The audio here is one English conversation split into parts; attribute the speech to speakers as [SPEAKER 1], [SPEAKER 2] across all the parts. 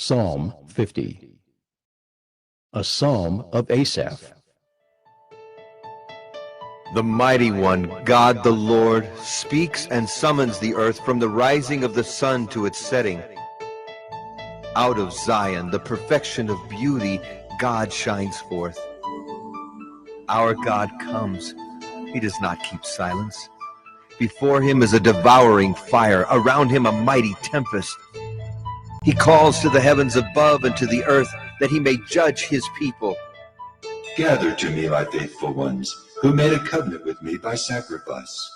[SPEAKER 1] Psalm 50. A Psalm of Asaph.
[SPEAKER 2] The Mighty One, God the Lord, speaks and summons the earth from the rising of the sun to its setting. Out of Zion, the perfection of beauty, God shines forth. Our God comes. He does not keep silence. Before him is a devouring fire, around him a mighty tempest. He calls to the heavens above and to the earth that he may judge his people.
[SPEAKER 3] Gather to me, my faithful ones, who made a covenant with me by sacrifice.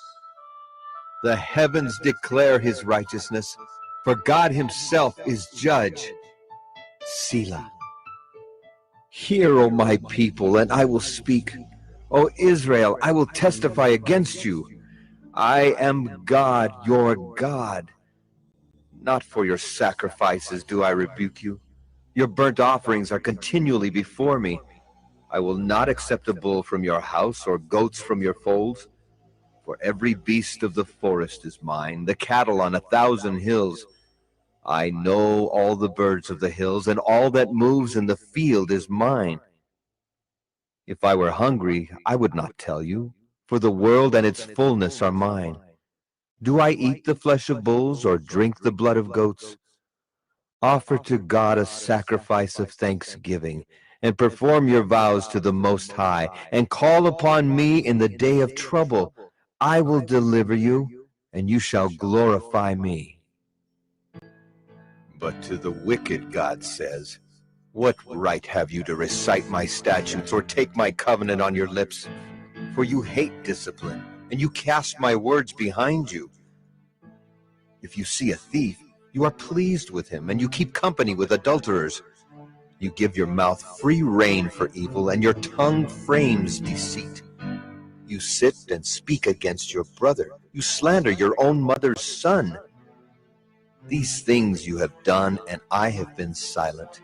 [SPEAKER 2] The heavens declare his righteousness, for God himself is judge. Selah. Hear, O my people, and I will speak. O Israel, I will testify against you. I am God, your God. Not for your sacrifices do I rebuke you. Your burnt offerings are continually before me. I will not accept a bull from your house or goats from your folds. For every beast of the forest is mine, the cattle on 1,000 hills. I know all the birds of the hills, and all that moves in the field is mine. If I were hungry, I would not tell you, for the world and its fullness are mine. Do I eat the flesh of bulls or drink the blood of goats? Offer to God a sacrifice of thanksgiving, and perform your vows to the Most High, and call upon me in the day of trouble. I will deliver you, and you shall glorify me. But to the wicked, God says, what right have you to recite my statutes or take my covenant on your lips? For you hate discipline, and you cast my words behind you. If you see a thief, you are pleased with him, and you keep company with adulterers. You give your mouth free rein for evil, and your tongue frames deceit. You sit and speak against your brother. You slander your own mother's son. These things you have done, and I have been silent.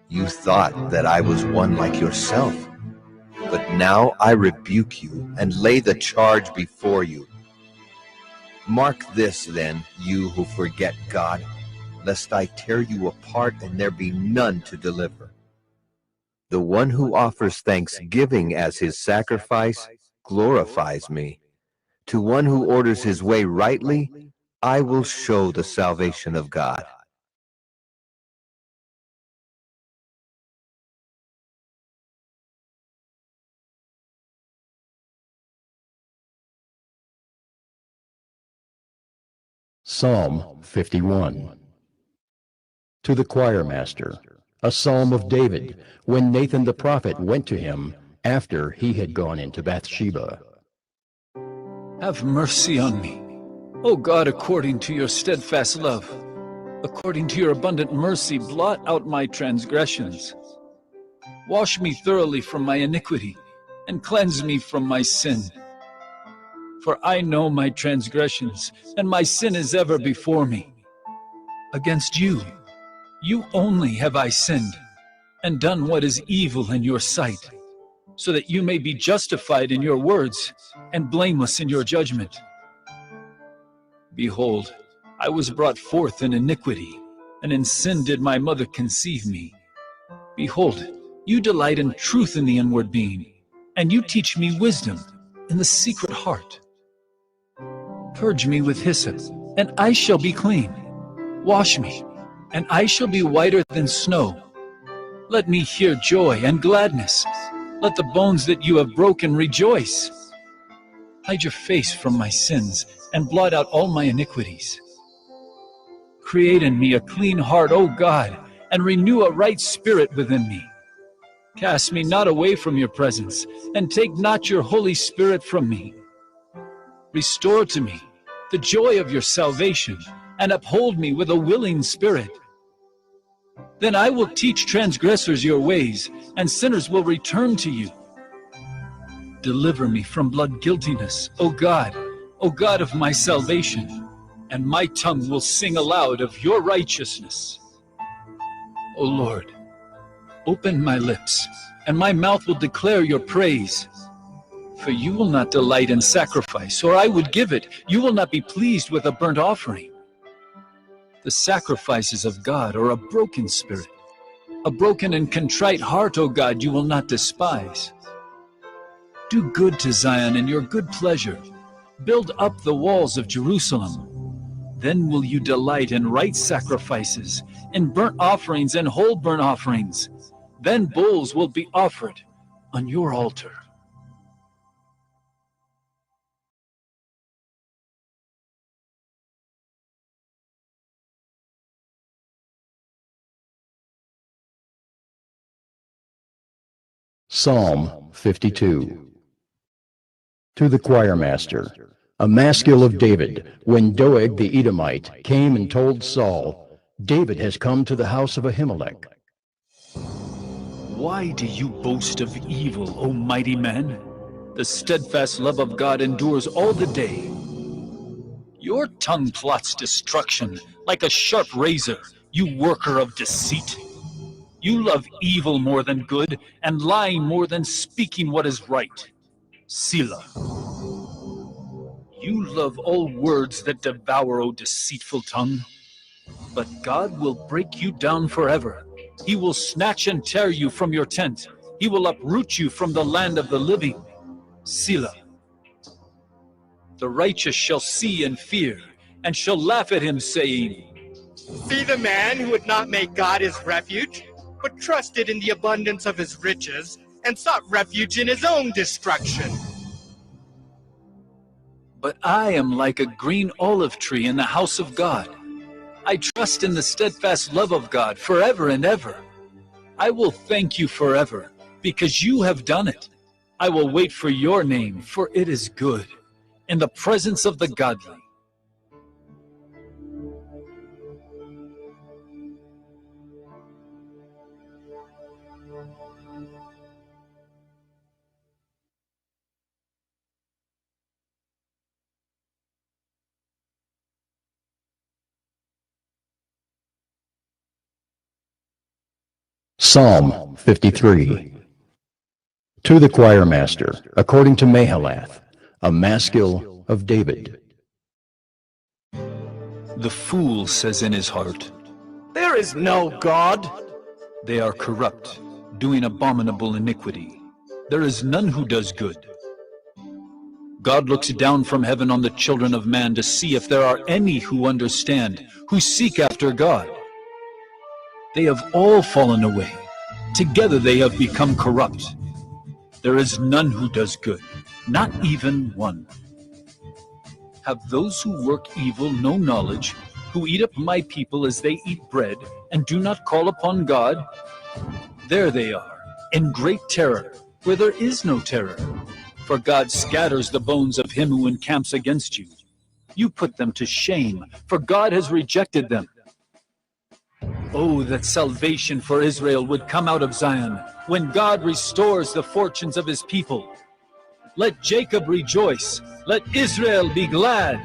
[SPEAKER 2] You thought that I was one like yourself. But now I rebuke you and lay the charge before you. Mark this, then, you who forget God, lest I tear you apart and there be none to deliver. The one who offers thanksgiving as his sacrifice glorifies me. To one who orders his way rightly, I will show the salvation of God.
[SPEAKER 1] Psalm 51. To the choir master, a psalm of David, when Nathan the prophet went to him after he had gone into Bathsheba.
[SPEAKER 4] Have mercy on me, O God, according to your steadfast love. According to your abundant mercy, blot out my transgressions. Wash me thoroughly from my iniquity, and cleanse me from my sin. For I know my transgressions, and my sin is ever before me. Against you only have I sinned, and done what is evil in your sight, so that you may be justified in your words, and blameless in your judgment. Behold, I was brought forth in iniquity, and in sin did my mother conceive me. Behold, you delight in truth in the inward being, and you teach me wisdom in the secret heart. Purge me with hyssop, and I shall be clean. Wash me, and I shall be whiter than snow. Let me hear joy and gladness. Let the bones that you have broken rejoice. Hide your face from my sins, and blot out all my iniquities. Create in me a clean heart, O God, and renew a right spirit within me. Cast me not away from your presence, and take not your Holy Spirit from me. Restore to me the joy of your salvation, and uphold me with a willing spirit. Then I will teach transgressors your ways, and sinners will return to you. Deliver me from blood guiltiness, O God of my salvation, and my tongue will sing aloud of your righteousness. O Lord, open my lips, and my mouth will declare your praise. For you will not delight in sacrifice, or I would give it. You will not be pleased with a burnt offering. The sacrifices of God are a broken spirit. A broken and contrite heart, O God, you will not despise. Do good to Zion in your good pleasure. Build up the walls of Jerusalem. Then will you delight in right sacrifices, in burnt offerings and whole burnt offerings. Then bulls will be offered on your altar.
[SPEAKER 1] Psalm 52. To the choirmaster, a maskil of David, when Doeg the Edomite came and told Saul, David has come to the house of Ahimelech.
[SPEAKER 4] Why do you boast of evil, O mighty man? The steadfast love of God endures all the day. Your tongue plots destruction like a sharp razor, you worker of deceit. You love evil more than good, and lying more than speaking what is right. Selah. You love all words that devour, O deceitful tongue. But God will break you down forever. He will snatch and tear you from your tent. He will uproot you from the land of the living. Selah. The righteous shall see and fear, and shall laugh at him, saying,
[SPEAKER 5] See the man who would not make God his refuge, but trusted in the abundance of his riches, and sought refuge in his own destruction.
[SPEAKER 4] But I am like a green olive tree in the house of God. I trust in the steadfast love of God forever and ever. I will thank you forever, because you have done it. I will wait for your name, for it is good, in the presence of the godly.
[SPEAKER 1] Psalm 53. To the choirmaster, according to Mahalath, a maskil of David.
[SPEAKER 4] The fool says in his heart,
[SPEAKER 5] There is no God.
[SPEAKER 4] they are corrupt, doing abominable iniquity. There is none who does good. God looks down from heaven on the children of man to see if there are any who understand, who seek after God. They have all fallen away. Together they have become corrupt. There is none who does good, not even one. Have those who work evil no knowledge, who eat up my people as they eat bread, and do not call upon God? There they are, in great terror, where there is no terror. For God scatters the bones of him who encamps against you. You put them to shame, for God has rejected them. Oh, that salvation for Israel would come out of Zion, when God restores the fortunes of his people. Let Jacob rejoice, let Israel be glad.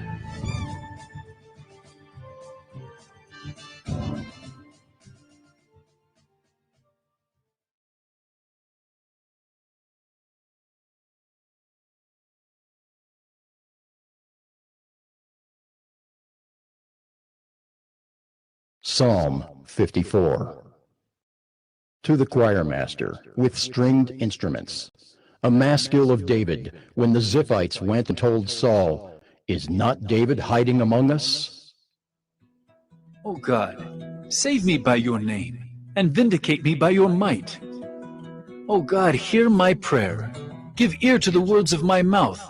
[SPEAKER 1] Psalm 54. To the choirmaster, with stringed instruments, a maskil of David, when the Ziphites went and told Saul, Is not David hiding among us?
[SPEAKER 4] O God, save me by your name, and vindicate me by your might. O God, hear my prayer. Give ear to the words of my mouth.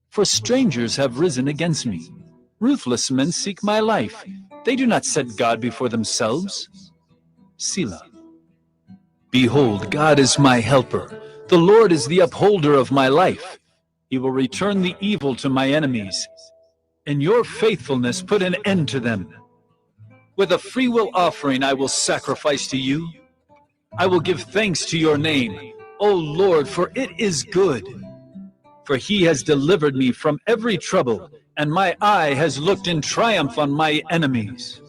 [SPEAKER 4] For strangers have risen against me. Ruthless men seek my life. They do not set God before themselves. Selah. Behold, God is my helper. The Lord is the upholder of my life. He will return the evil to my enemies. In your faithfulness put an end to them. With a freewill offering I will sacrifice to you. I will give thanks to your name, O Lord, for it is good. For he has delivered me from every trouble, and my eye has looked in triumph on my enemies.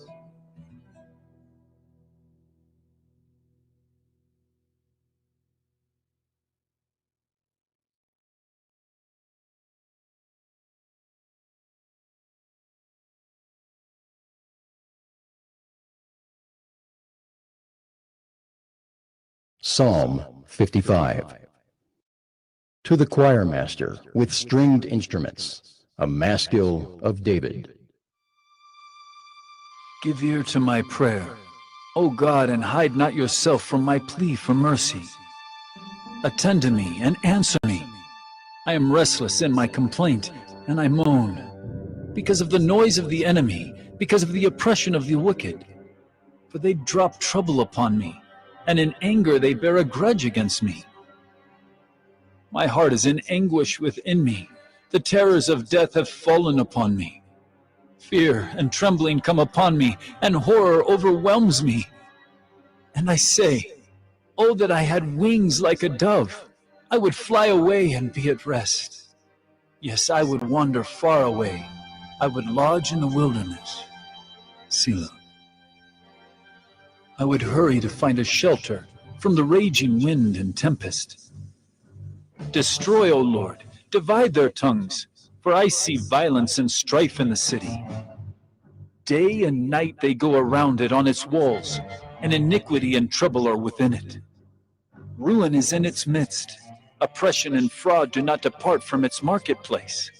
[SPEAKER 1] Psalm 55. To the choir master with stringed instruments, a maskil of David.
[SPEAKER 4] Give ear to my prayer, O God, and hide not yourself from my plea for mercy. Attend to me and answer me. I am restless in my complaint, and I moan, because of the noise of the enemy, because of the oppression of the wicked. For they drop trouble upon me, and in anger they bear a grudge against me. My heart is in anguish within me. The terrors of death have fallen upon me. Fear and trembling come upon me, and horror overwhelms me. And I say, oh, that I had wings like a dove. I would fly away and be at rest. Yes, I would wander far away. I would lodge in the wilderness. Selah. I would hurry to find a shelter from the raging wind and tempest. Destroy, O Lord, divide their tongues, for I see violence and strife in the city. Day and night they go around it on its walls, and iniquity and trouble are within it. Ruin is in its midst. Oppression and fraud do not depart from its marketplace.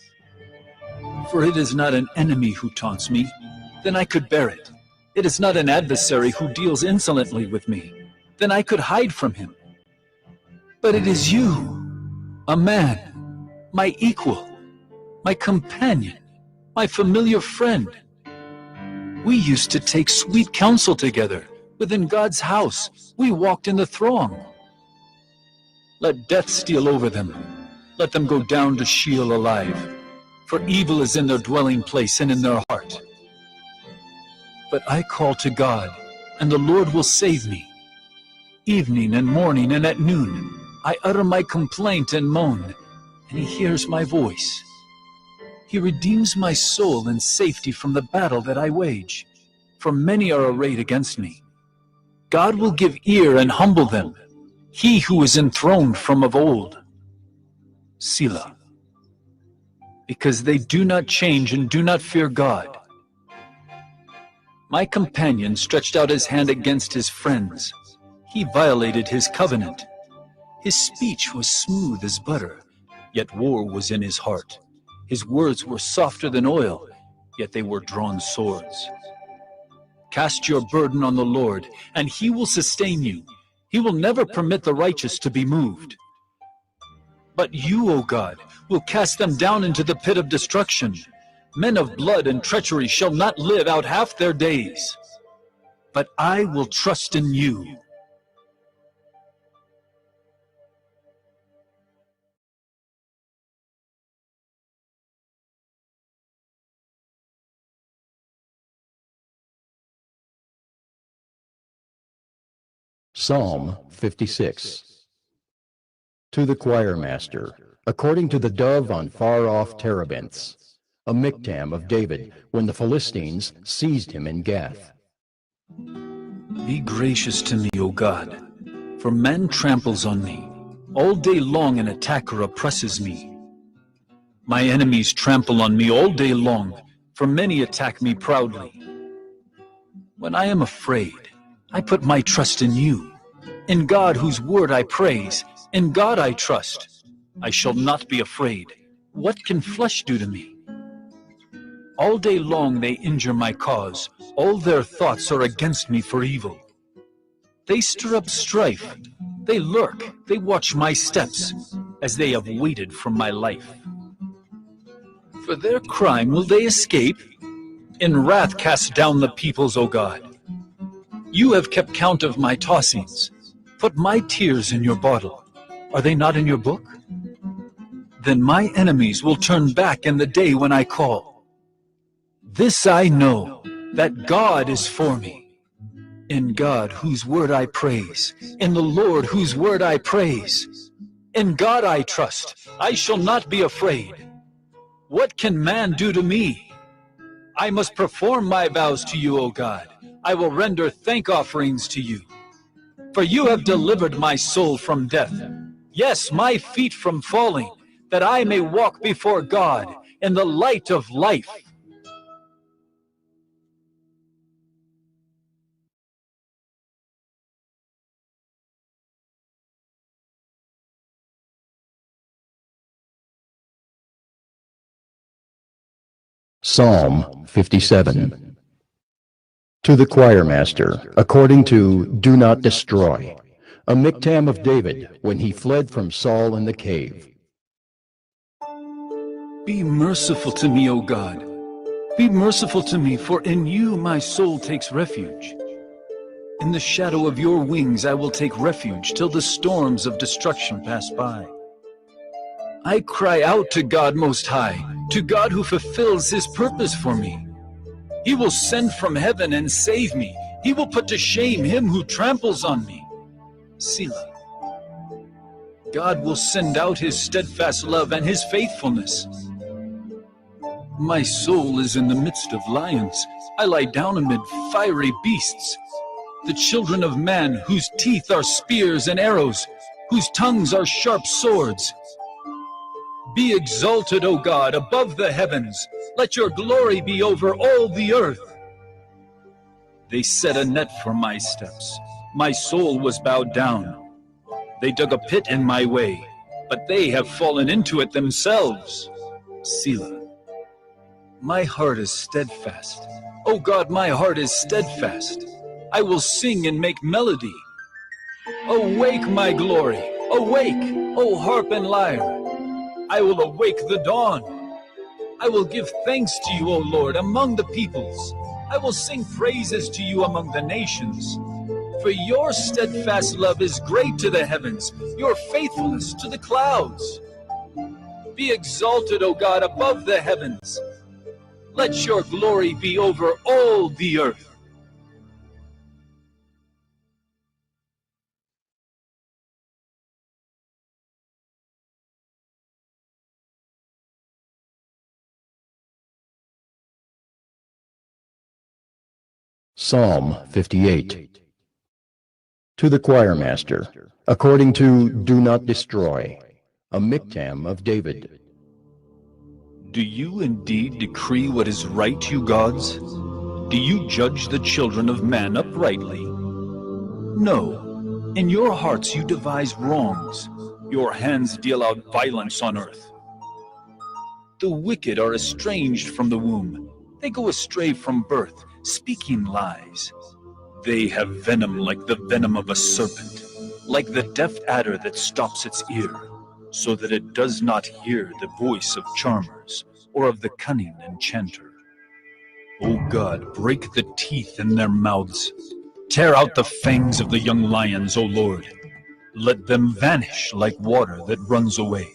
[SPEAKER 4] For it is not an enemy who taunts me, then I could bear it. It is not an adversary who deals insolently with me, then I could hide from him. But it is you, a man, my equal, my companion, my familiar friend. We used to take sweet counsel together. Within God's house, we walked in the throng. Let death steal over them. Let them go down to Sheol alive. For evil is in their dwelling place and in their heart. But I call to God, and the Lord will save me. Evening and morning and at noon, I utter my complaint and moan, and he hears my voice. He redeems my soul in safety from the battle that I wage, for many are arrayed against me. God will give ear and humble them, he who is enthroned from of old. Selah. Because they do not change and do not fear God. My companion stretched out his hand against his friends. He violated his covenant. His speech was smooth as butter, yet war was in his heart. His words were softer than oil, yet they were drawn swords. Cast your burden on the Lord, and he will sustain you. He will never permit the righteous to be moved. But you, O God, will cast them down into the pit of destruction. Men of blood and treachery shall not live out half their days. But I will trust in you.
[SPEAKER 1] Psalm 56. To the choir master, according to the dove on far-off terebinths, a miktam of David, when the Philistines seized him in Gath.
[SPEAKER 4] Be gracious to me, O God, for man tramples on me. All day long an attacker oppresses me. My enemies trample on me all day long, for many attack me proudly. When I am afraid, I put my trust in you. In God whose word I praise, in God I trust. I shall not be afraid. What can flesh do to me? All day long they injure my cause. All their thoughts are against me for evil. They stir up strife. They lurk. They watch my steps, as they have waited for my life. For their crime will they escape? In wrath cast down the peoples, O God. You have kept count of my tossings. Put my tears in your bottle. Are they not in your book? Then my enemies will turn back in the day when I call. This I know, that God is for me. In God whose word I praise, in the Lord whose word I praise. In God I trust, I shall not be afraid. What can man do to me? I must perform my vows to you, O God. I will render thank offerings to you. For you have delivered my soul from death, yes, my feet from falling, that I may walk before God in the light of life.
[SPEAKER 1] Psalm 57. To the choirmaster, according to Do Not Destroy, a miktam of David when he fled from Saul in the cave.
[SPEAKER 4] Be merciful to me, O God. Be merciful to me, for in you my soul takes refuge. In the shadow of your wings I will take refuge till the storms of destruction pass by. I cry out to God Most High, to God who fulfills his purpose for me. He will send from heaven and save me. He will put to shame him who tramples on me. Selah. God will send out his steadfast love and his faithfulness. My soul is in the midst of lions. I lie down amid fiery beasts. The children of man, whose teeth are spears and arrows, whose tongues are sharp swords. Be exalted, O God, above the heavens. Let your glory be over all the earth. They set a net for my steps. My soul was bowed down. They dug a pit in my way, but they have fallen into it themselves. Selah. My heart is steadfast. O God, my heart is steadfast. I will sing and make melody. Awake, my glory. Awake, O harp and lyre. I will awake the dawn. I will give thanks to you, O Lord, among the peoples. I will sing praises to you among the nations. For your steadfast love is great to the heavens, your faithfulness to the clouds. Be exalted, O God, above the heavens. Let your glory be over all the earth.
[SPEAKER 1] Psalm 58. To the choirmaster, according to Do Not Destroy, a miktam of David.
[SPEAKER 4] Do you indeed decree what is right, you gods? Do you judge the children of man uprightly? No. In your hearts you devise wrongs. Your hands deal out violence on earth. The wicked are estranged from the womb. They go astray from birth, speaking lies. They have venom like the venom of a serpent, like the deaf adder that stops its ear, so that it does not hear the voice of charmers or of the cunning enchanter. O God, break the teeth in their mouths. Tear out the fangs of the young lions, O Lord. Let them vanish like water that runs away.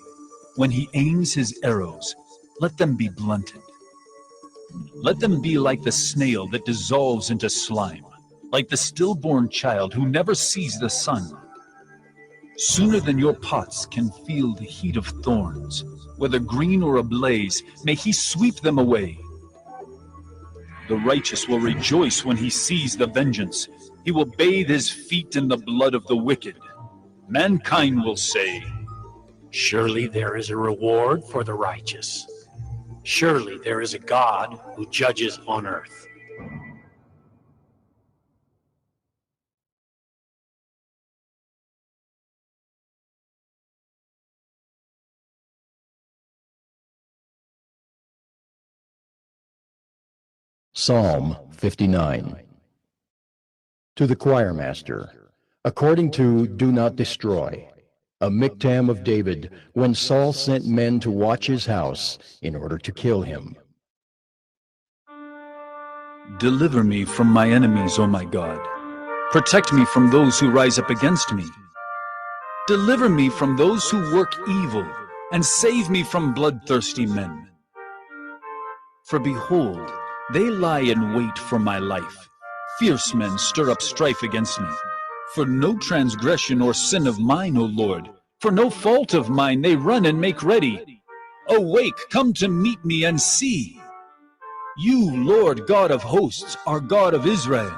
[SPEAKER 4] When he aims his arrows, let them be blunted. Let them be like the snail that dissolves into slime, like the stillborn child who never sees the sun. Sooner than your pots can feel the heat of thorns, whether green or ablaze, may he sweep them away. The righteous will rejoice when he sees the vengeance. He will bathe his feet in the blood of the wicked. Mankind will say,
[SPEAKER 6] Surely there is a reward for the righteous. Surely there is a God who judges on earth.
[SPEAKER 1] Psalm 59. To the choirmaster, according to Do Not Destroy, a miktam of David when Saul sent men to watch his house in order to kill him.
[SPEAKER 4] Deliver me from my enemies, O my God. Protect me from those who rise up against me. Deliver me from those who work evil, and save me from bloodthirsty men. For behold, they lie in wait for my life. Fierce men stir up strife against me. For no transgression or sin of mine, O Lord, for no fault of mine they run and make ready. Awake, come to meet me and see. You, Lord God of hosts, are God of Israel.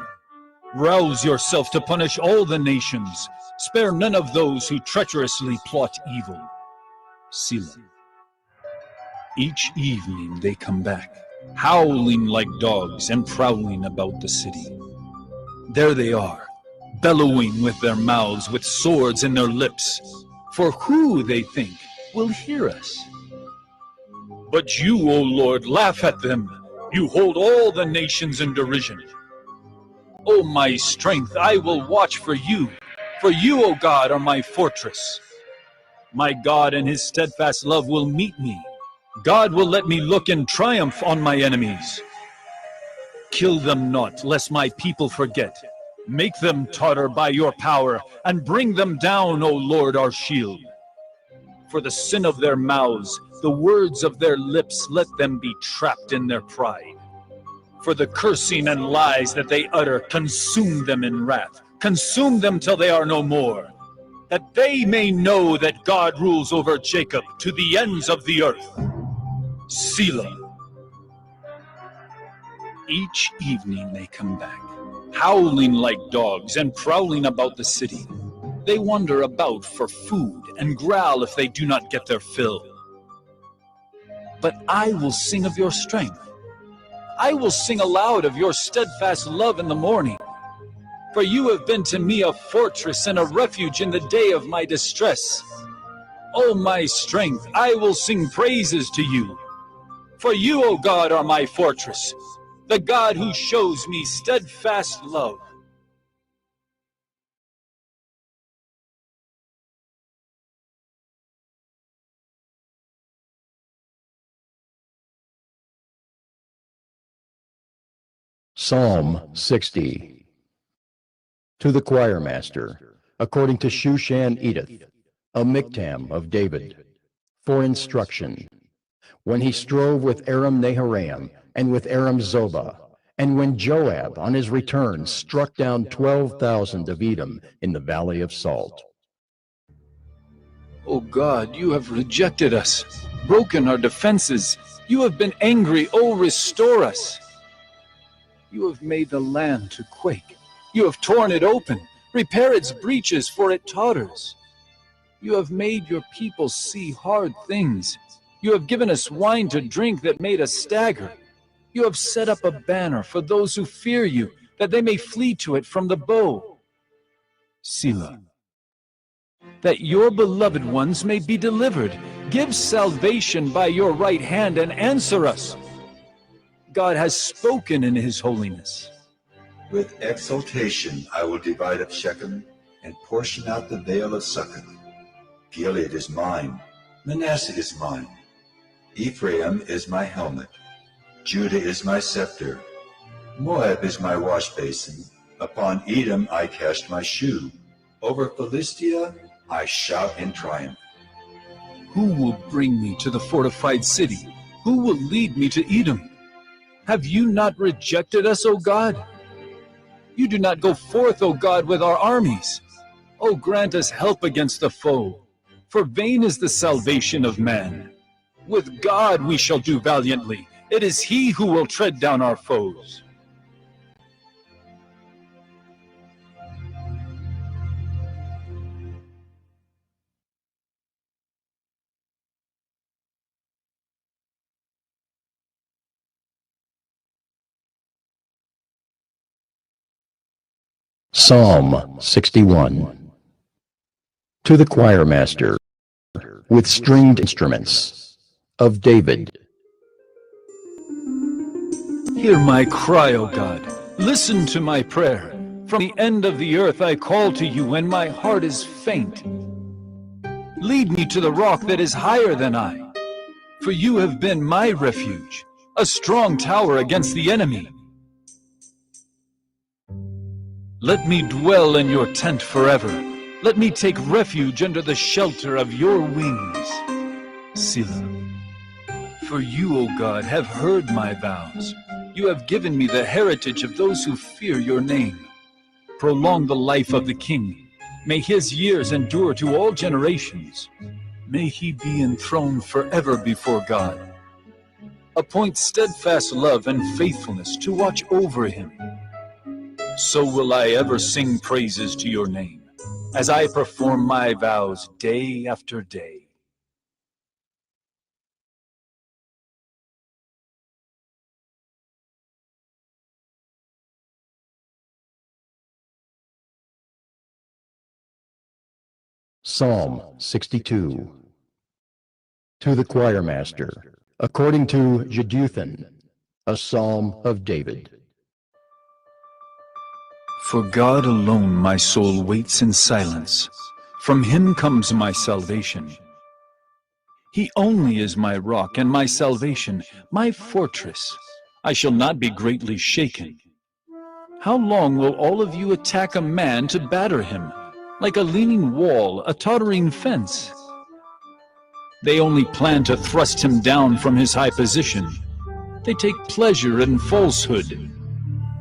[SPEAKER 4] Rouse yourself to punish all the nations. Spare none of those who treacherously plot evil. Selah. Each evening they come back, howling like dogs and prowling about the city. There they are, bellowing with their mouths, with swords in their lips. For who, they think, will hear us? But you, O Lord, laugh at them. You hold all the nations in derision. O my strength, I will watch for you. For you, O God, are my fortress. My God in his steadfast love will meet me. God will let me look in triumph on my enemies. Kill them not, lest my people forget. Make them totter by your power, and bring them down, O Lord, our shield. For the sin of their mouths, the words of their lips, let them be trapped in their pride. For the cursing and lies that they utter, consume them in wrath. Consume them till they are no more, that they may know that God rules over Jacob to the ends of the earth. Selah. Each evening they come back, howling like dogs and prowling about the city. They wander about for food and growl if they do not get their fill. But I will sing of your strength. I will sing aloud of your steadfast love in the morning. For you have been to me a fortress and a refuge in the day of my distress. O my strength, I will sing praises to you. For you, O God, are my fortress, the God who shows me steadfast love.
[SPEAKER 1] Psalm 60. To the choir master, according to Shushan Edith, a miktam of David, for instruction, when he strove with Aram Naharaim and with Aram Zobah, and when Joab on his return struck down 12,000 of Edom in the valley of Salt.
[SPEAKER 4] O God, you have rejected us, broken our defenses. You have been angry. O restore us. You have made the land to quake. You have torn it open. Repair its breaches, for it totters. You have made your people see hard things. You have given us wine to drink that made us stagger. You have set up a banner for those who fear you, that they may flee to it from the bow. Selah. That your beloved ones may be delivered. Give salvation by your right hand and answer us. God has spoken in his holiness.
[SPEAKER 3] With exultation I will divide up Shechem and portion out the vale of Succoth. Gilead is mine, Manasseh is mine. Ephraim is my helmet, Judah is my scepter. Moab is my wash basin. Upon Edom I cast my shoe. Over Philistia I shout in triumph.
[SPEAKER 4] Who will bring me to the fortified city? Who will lead me to Edom? Have you not rejected us, O God? You do not go forth, O God, with our armies. O grant us help against the foe, for vain is the salvation of man. With God we shall do valiantly. It is he who will tread down our foes.
[SPEAKER 1] Psalm 61. To the choir master, with stringed instruments, of David.
[SPEAKER 4] Hear my cry, O God. Listen to my prayer. From the end of the earth I call to you when my heart is faint. Lead me to the rock that is higher than I. For you have been my refuge, a strong tower against the enemy. Let me dwell in your tent forever. Let me take refuge under the shelter of your wings. Selah. For you, O God, have heard my vows. You have given me the heritage of those who fear your name. Prolong the life of the king. May his years endure to all generations. May he be enthroned forever before God. Appoint steadfast love and faithfulness to watch over him. So will I ever sing praises to your name, as I perform my vows day after day.
[SPEAKER 1] Psalm 62. To the choir master, according to Jeduthun, a psalm of David.
[SPEAKER 4] For God alone my soul waits in silence. From him comes my salvation. He only is my rock and my salvation, my fortress. I shall not be greatly shaken. How long will all of you attack a man to batter him, like a leaning wall, a tottering fence? They only plan to thrust him down from his high position. They take pleasure in falsehood.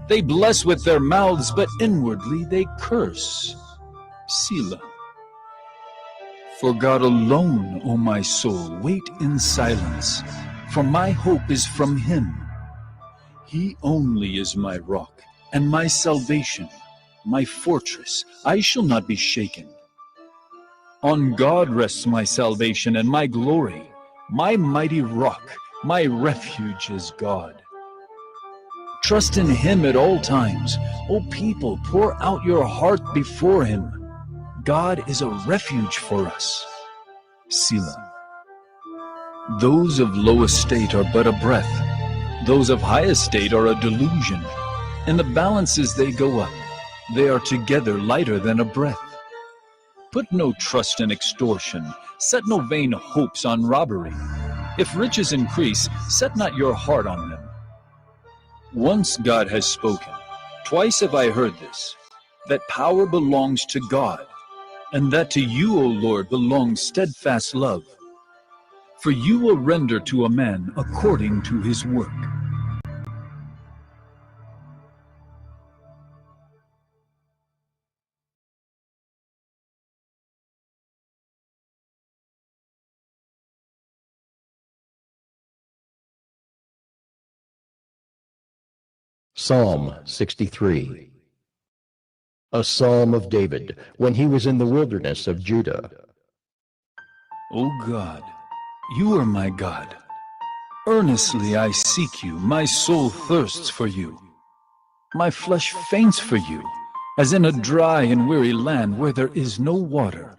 [SPEAKER 4] They bless with their mouths, but inwardly they curse. Selah. For God alone, O my soul, wait in silence, for my hope is from him. He only is my rock and my salvation, my fortress. I shall not be shaken. On God rests my salvation and my glory. My mighty rock, my refuge is God. Trust in him at all times. O people, pour out your heart before him. God is a refuge for us. Selah. Those of low estate are but a breath. Those of high estate are a delusion. In the balances they go up. They are together lighter than a breath. Put no trust in extortion. Set no vain hopes on robbery. If riches increase, set not your heart on them. Once God has spoken, twice have I heard this, that power belongs to God, and that to you, O Lord, belongs steadfast love. For you will render to a man according to his work.
[SPEAKER 1] Psalm 63. A psalm of David when he was in the wilderness of Judah.
[SPEAKER 4] O God, you are my God. Earnestly I seek you. My soul thirsts for you. My flesh faints for you, as in a dry and weary land where there is no water.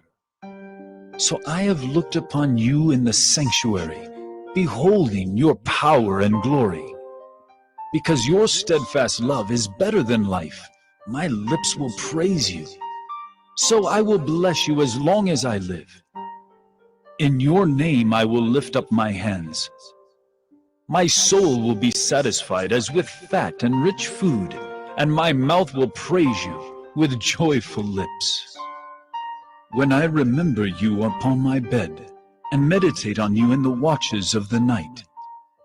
[SPEAKER 4] So I have looked upon you in the sanctuary, beholding your power and glory. Because your steadfast love is better than life, my lips will praise you. So I will bless you as long as I live. In your name I will lift up my hands. My soul will be satisfied as with fat and rich food, and my mouth will praise you with joyful lips. When I remember you upon my bed, and meditate on you in the watches of the night,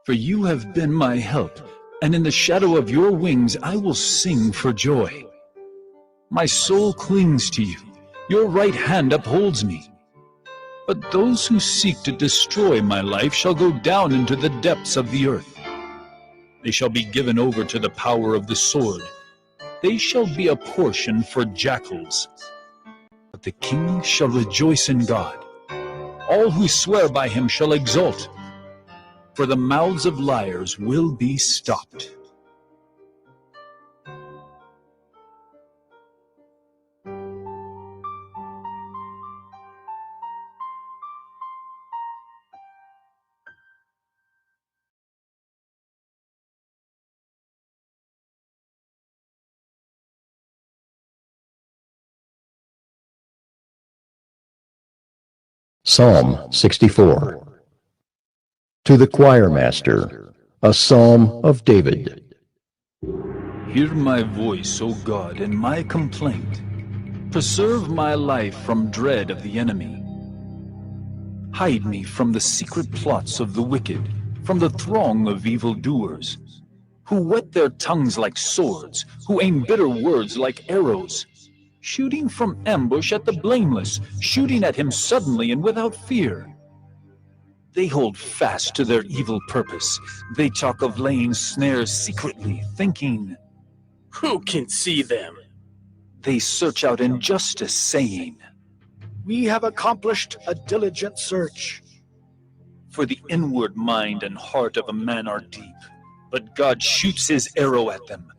[SPEAKER 4] for you have been my help, and in the shadow of your wings I will sing for joy. My soul clings to you, your right hand upholds me. But those who seek to destroy my life shall go down into the depths of the earth. They shall be given over to the power of the sword. They shall be a portion for jackals. But the king shall rejoice in God. All who swear by him shall exult, for the mouths of liars will be stopped.
[SPEAKER 1] Psalm 64. To the choir master, a psalm of David.
[SPEAKER 4] Hear my voice, O God, and my complaint. Preserve my life from dread of the enemy. Hide me from the secret plots of the wicked, from the throng of evildoers, who whet their tongues like swords, who aim bitter words like arrows, shooting from ambush at the blameless, shooting at him suddenly and without fear. They hold fast to their evil purpose. They talk of laying snares secretly, thinking,
[SPEAKER 6] Who can see them?
[SPEAKER 4] they search out injustice, saying,
[SPEAKER 7] We have accomplished a diligent search.
[SPEAKER 4] For the inward mind and heart of a man are deep, but God shoots his arrow at them.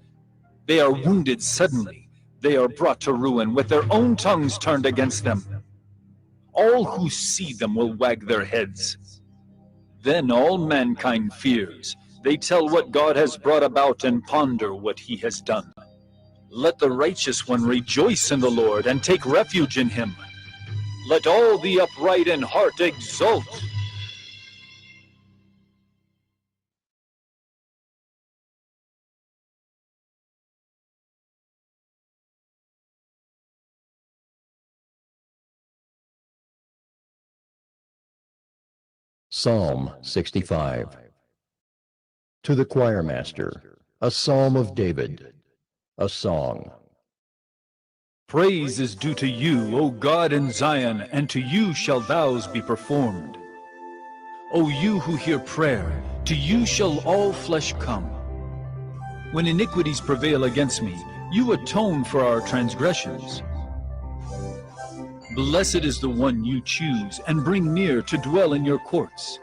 [SPEAKER 4] They are wounded suddenly. They are brought to ruin with their own tongues turned against them. All who see them will wag their heads. Then all mankind fears. They tell what God has brought about and ponder what he has done. Let the righteous one rejoice in the Lord and take refuge in him. Let all the upright in heart exult.
[SPEAKER 1] Psalm 65. To the choir master, a psalm of David, a song.
[SPEAKER 4] Praise is due to you, O God in Zion, and to you shall vows be performed. O you who hear prayer, to you shall all flesh come. When iniquities prevail against me, you atone for our transgressions. Blessed is the one you choose and bring near to dwell in your courts.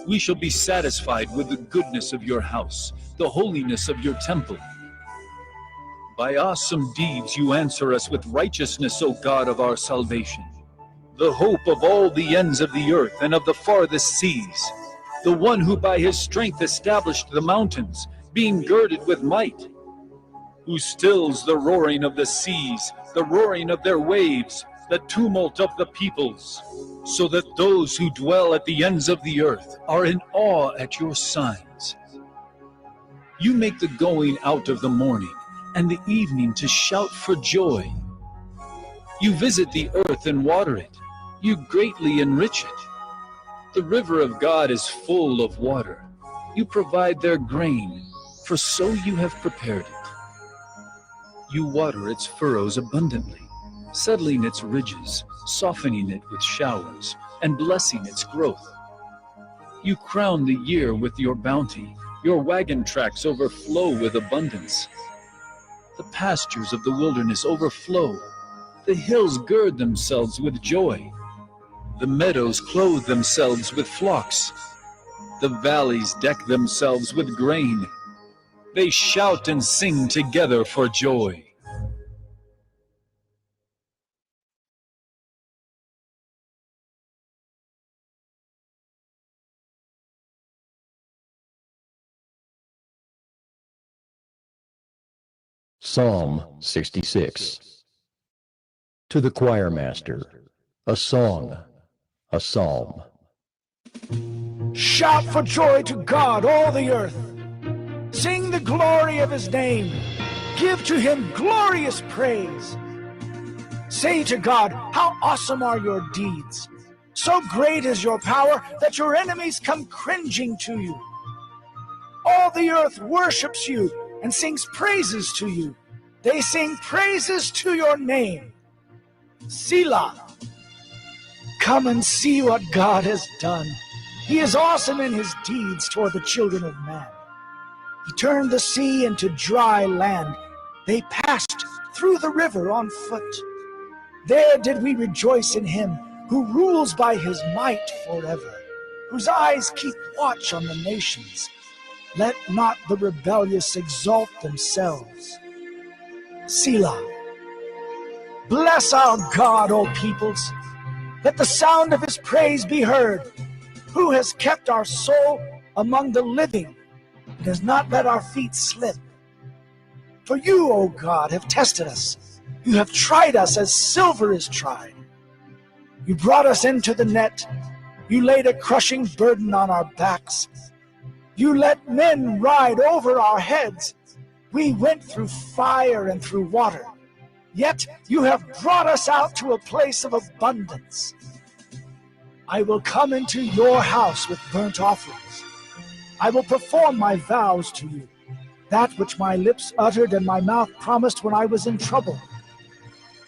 [SPEAKER 4] We shall be satisfied with the goodness of your house, the holiness of your temple. By awesome deeds you answer us with righteousness, O God of our salvation, the hope of all the ends of the earth and of the farthest seas, the one who by his strength established the mountains, being girded with might, who stills the roaring of the seas, the roaring of their waves, the tumult of the peoples, so that those who dwell at the ends of the earth are in awe at your signs. You make the going out of the morning and the evening to shout for joy. You visit the earth and water it. You greatly enrich it. The river of God is full of water. You provide their grain, for so you have prepared it. You water its furrows abundantly, settling its ridges, softening it with showers, and blessing its growth. You crown the year with your bounty. Your wagon tracks overflow with abundance. The pastures of the wilderness overflow. The hills gird themselves with joy. The meadows clothe themselves with flocks. The valleys deck themselves with grain. They shout and sing together for joy.
[SPEAKER 1] Psalm 66. To the choir master, a song, a psalm.
[SPEAKER 7] Shout for joy to God, all the earth. Sing the glory of his name. Give to him glorious praise. Say to God, how awesome are your deeds. So great is your power that your enemies come cringing to you. All the earth worships you and sings praises to you. They sing praises to your name. Selah. Come and see what God has done. He is awesome in his deeds toward the children of man. He turned the sea into dry land. They passed through the river on foot. There did we rejoice in him who rules by his might forever, whose eyes keep watch on the nations. Let not the rebellious exalt themselves. Selah. Bless our God, O peoples. Let the sound of his praise be heard, who has kept our soul among the living and has not let our feet slip. For you, O God, have tested us. You have tried us as silver is tried. You brought us into the net. You laid a crushing burden on our backs. You let men ride over our heads. We went through fire and through water. Yet you have brought us out to a place of abundance. I will come into your house with burnt offerings. I will perform my vows to you, that which my lips uttered and my mouth promised when I was in trouble.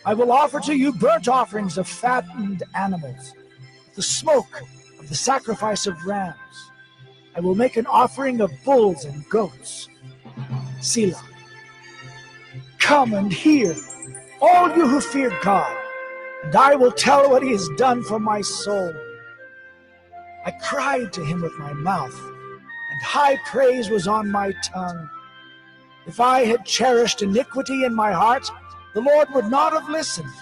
[SPEAKER 7] I will offer to you burnt offerings of fattened animals, the smoke of the sacrifice of rams. I will make an offering of bulls and goats. Selah. Come and hear, all you who fear God, and I will tell what he has done for my soul. I cried to him with my mouth, and high praise was on my tongue. If I had cherished iniquity in my heart, the Lord would not have listened.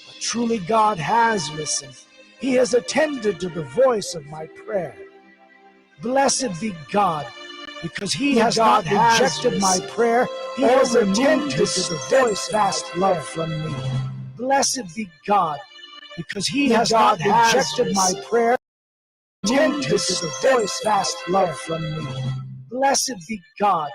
[SPEAKER 7] But truly God has listened. He has attended to the voice of my prayer. Blessed be God, because he has not rejected my prayer. He has removed his steadfast love from me. Blessed be God, because he has not rejected my prayer. Removed his steadfast love from me. Blessed be God,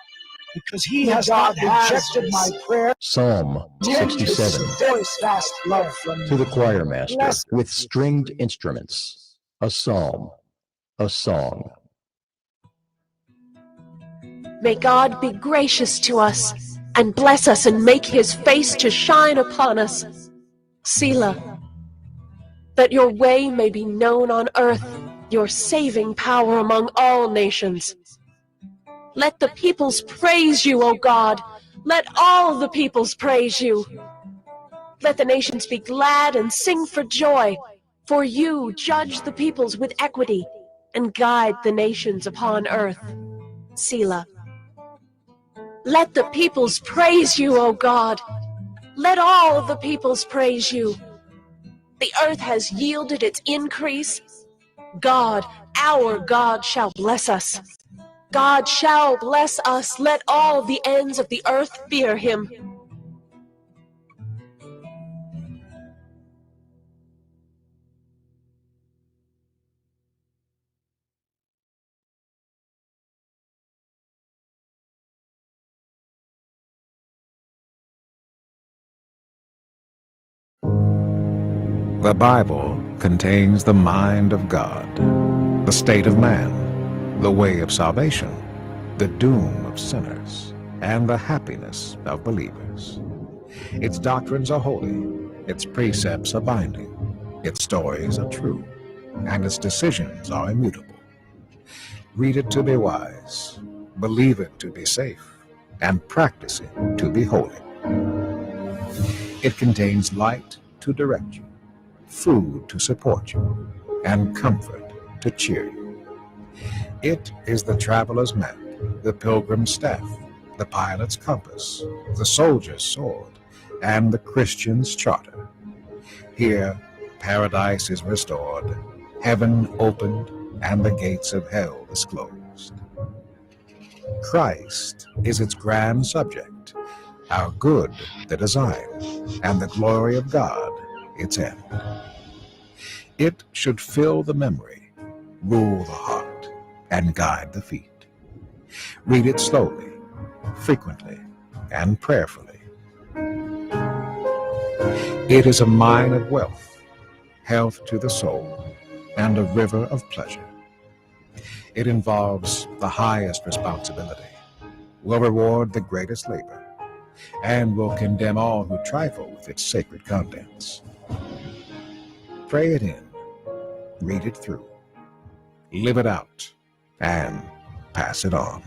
[SPEAKER 7] because he has not rejected my prayer.
[SPEAKER 1] Psalm 67.
[SPEAKER 7] Steadfast love from me.
[SPEAKER 1] To the choir master, with stringed instruments, a psalm, a song.
[SPEAKER 8] May God be gracious to us, and bless us, and make his face to shine upon us. Selah. That your way may be known on earth, your saving power among all nations. Let the peoples praise you, O God. Let all the peoples praise you. Let the nations be glad and sing for joy, for you judge the peoples with equity and guide the nations upon earth. Selah. Let the peoples praise you, O God. Let all the peoples praise you. The earth has yielded its increase. God, our God, shall bless us. God shall bless us. Let all the ends of the earth fear him.
[SPEAKER 9] The Bible contains the mind of God, the state of man, the way of salvation, the doom of sinners, and the happiness of believers. Its doctrines are holy, its precepts are binding, its stories are true, and its decisions are immutable. Read it to be wise, believe it to be safe, and practice it to be holy. It contains light to direct you, food to support you, and comfort to cheer you. It is the traveler's map, the pilgrim's staff, the pilot's compass, the soldier's sword, and the Christian's charter. Here, paradise is restored, heaven opened, and the gates of hell disclosed. Christ is its grand subject, our good the design, and the glory of God its end. It should fill the memory, rule the heart, and guide the feet. Read it slowly, frequently, and prayerfully. It is a mine of wealth, health to the soul, and a river of pleasure. It involves the highest responsibility, will reward the greatest labor, and will condemn all who trifle with its sacred contents. Pray it in, read it through, live it out, and pass it on.